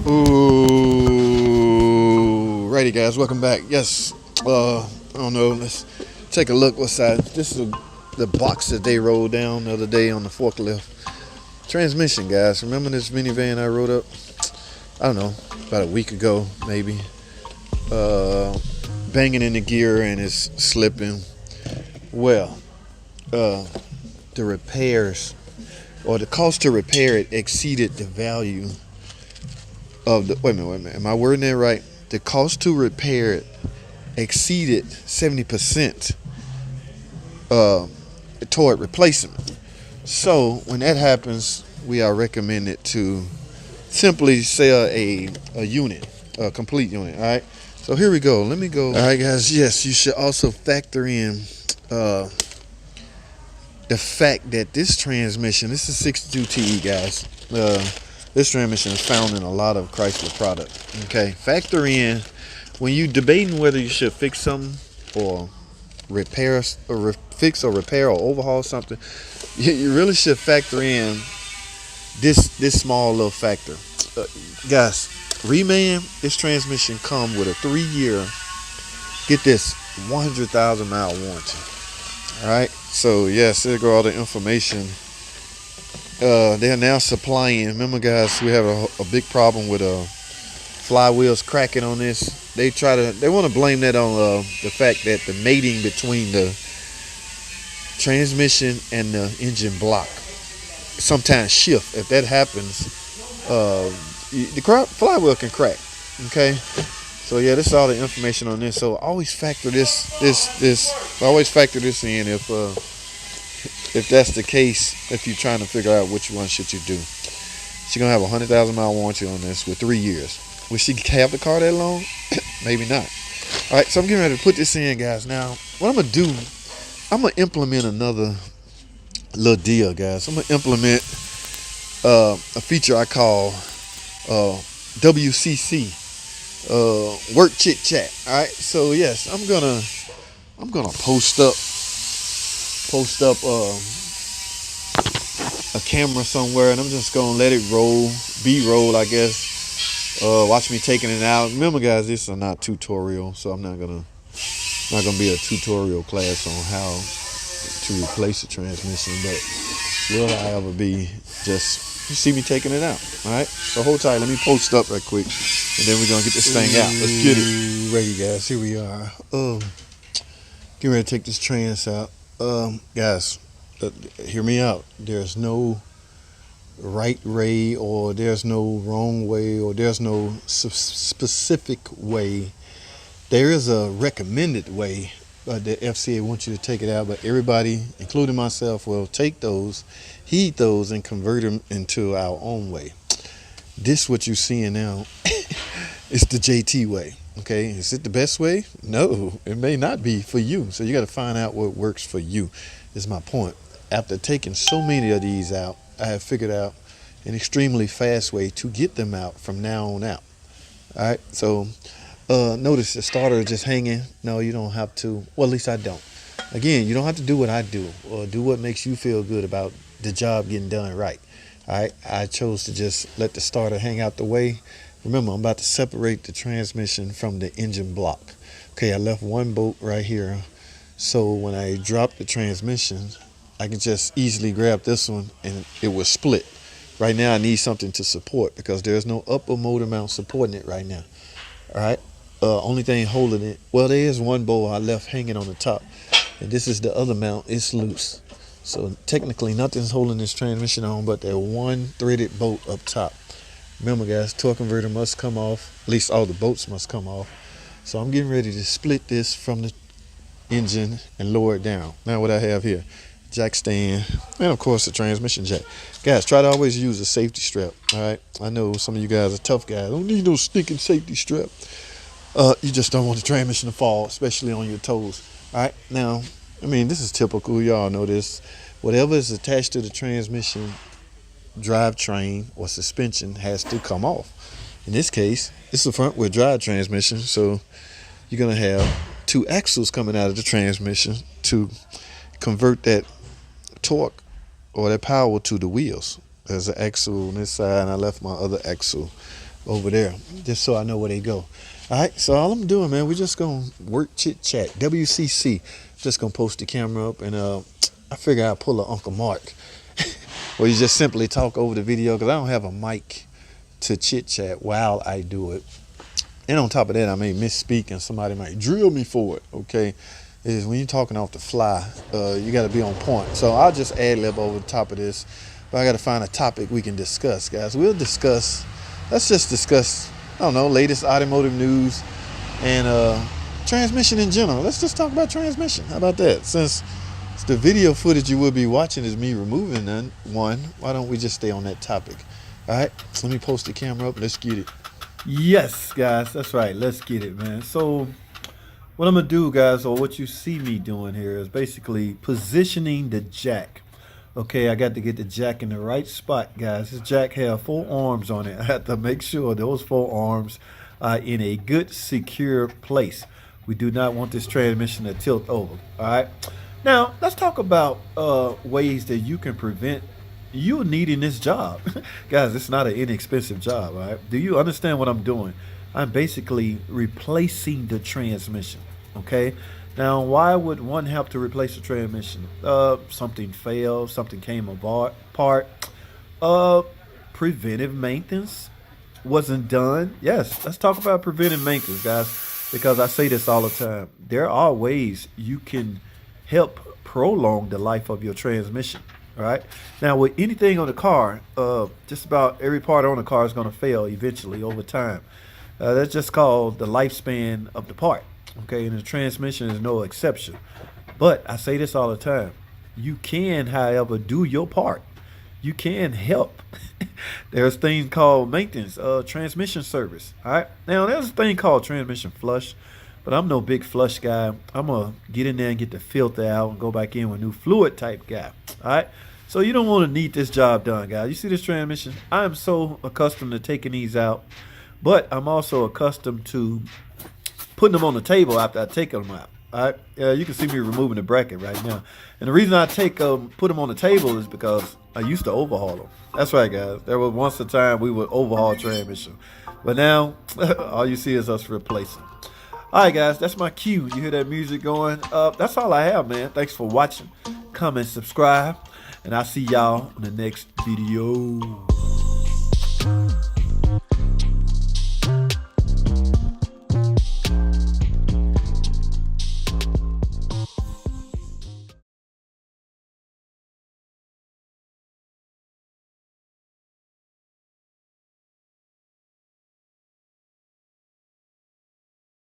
Ooh, righty guys, welcome back. Yes, I don't know. Let's take a look. What's that? This is the box that they rolled down the other day on the forklift. Transmission, guys. Remember this minivan I rode up? I don't know, about a week ago, maybe. Banging in the gear and it's slipping. Well, the repairs or the cost to repair it exceeded the value of the. Wait a minute. Am I wording that right? The cost to repair it exceeded 70% toward replacement. So when that happens, we are recommended to simply sell a unit, a complete unit. All right. So here we go. Let me go. All right, guys. Yes, you should also factor in the fact that this transmission, this is 62 TE, guys. This transmission is found in a lot of Chrysler products. Okay, factor in when you debating whether you should fix something or fix or repair or overhaul something. You really should factor in this small little factor, guys. Reman, this transmission come with a 3-year, get this, 100,000 mile warranty. All right, so yes, there go all the information. They're now supplying. Remember, guys, we have a big problem with flywheels cracking on this. They want to blame that on the fact that the mating between the transmission and the engine block sometimes shift. If that happens, the flywheel can crack. Okay, so yeah, this is all the information on this. So always factor this always factor this in if that's the case, if you're trying to figure out which one should you do. She's gonna have a 100,000 mile warranty on this with 3 years. Will she have the car that long? Maybe not. All right, so I'm getting ready to put this in, guys. Now what I'm gonna do, I'm gonna implement another little deal, guys. I'm gonna implement a feature I call WCC, work chit chat. All right, so yes, I'm gonna post up a camera somewhere, and I'm just gonna let it roll, B-roll, I guess. Watch me taking it out. Remember, guys, this is not tutorial, so I'm not gonna be a tutorial class on how to replace the transmission, but will, however, be just you see me taking it out. All right, so hold tight. Let me post up right quick, and then we're gonna get this thing out. Let's get it ready, guys. Here we are. Get ready to take this trans out. Guys, hear me out. There's no right way, or there's no wrong way, or there's no specific way. There is a recommended way the FCA wants you to take it out, but everybody, including myself, will take those, heed those, and convert them into our own way. This what you're seeing now is the JT way. Okay, is it the best way? No, it may not be for you. So you got to find out what works for you, is my point. After taking so many of these out, I have figured out an extremely fast way to get them out from now on out. All right, so notice the starter is just hanging. No, you don't have to. Well, at least I don't. Again, you don't have to do what I do, or do what makes you feel good about the job getting done right. All right, I chose to just let the starter hang out the way. Remember, I'm about to separate the transmission from the engine block. Okay, I left one bolt right here, so when I drop the transmission, I can just easily grab this one and it will split. Right now I need something to support because there's no upper motor mount supporting it right now. All right, only thing holding it, well, there is one bolt I left hanging on the top, and this is the other mount. It's loose, so technically nothing's holding this transmission on but that one threaded bolt up top. Remember, guys, torque converter must come off. At least all the bolts must come off. So I'm getting ready to split this from the engine and lower it down. Now what I have here, jack stand, and of course the transmission jack. Guys, try to always use a safety strap. All right, I know some of you guys are tough guys. Don't need no stinking safety strap. You just don't want the transmission to fall, especially on your toes. All right, now, I mean, this is typical. Y'all know this. Whatever is attached to the transmission drivetrain or suspension has to come off. In this case, it's a front wheel drive transmission, so you're gonna have 2 axles coming out of the transmission to convert that torque or that power to the wheels. There's an axle on this side, and I left my other axle over there, just so I know where they go. All right, so all I'm doing, man, we just gonna work chit chat. WCC. Just gonna post the camera up, and I figure I'll pull a Uncle Mark, where you just simply talk over the video, because I don't have a mic to chit chat while I do it. And on top of that, I may misspeak, and somebody might drill me for it. Okay, is when you're talking off the fly, you got to be on point. So I'll just ad lib over the top of this, but I got to find a topic we can discuss, guys. We'll discuss. Let's just discuss, I don't know, latest automotive news and transmission in general. Let's just talk about transmission. How about that? Since the video footage you will be watching is me removing one, why don't we just stay on that topic? All right, let me post the camera up. Let's get it. Yes, guys, that's right. Let's get it, man. So, what I'm gonna do, guys, or what you see me doing here is basically positioning the jack. Okay, I got to get the jack in the right spot, guys. This jack has 4 arms on it. I have to make sure those 4 arms are in a good, secure place. We do not want this transmission to tilt over. All right. Now, let's talk about ways that you can prevent you needing this job. Guys, it's not an inexpensive job, all right? Do you understand what I'm doing? I'm basically replacing the transmission, okay? Now, why would one have to replace the transmission? Something failed, something came apart, preventive maintenance wasn't done. Yes, let's talk about preventive maintenance, guys, because I say this all the time. There are ways you can help prolong the life of your transmission. All right. Now, with anything on the car, just about every part on the car is going to fail eventually over time. That's just called the lifespan of the part. Okay, and the transmission is no exception. But I say this all the time. You can, however, do your part. You can help. There's things called maintenance, transmission service. All right. Now, there's a thing called transmission flush. But I'm no big flush guy. I'm going to get in there and get the filter out and go back in with new fluid type guy. All right. So you don't want to need this job done, guys. You see this transmission? I am so accustomed to taking these out, but I'm also accustomed to putting them on the table after I take them out. All right. You can see me removing the bracket right now. And the reason I put them on the table is because I used to overhaul them. That's right, guys. There was once a time we would overhaul transmission. But now all you see is us replacing. All right, guys, that's my cue. You hear that music going? That's all I have, man. Thanks for watching. Comment, subscribe, and I'll see y'all in the next video.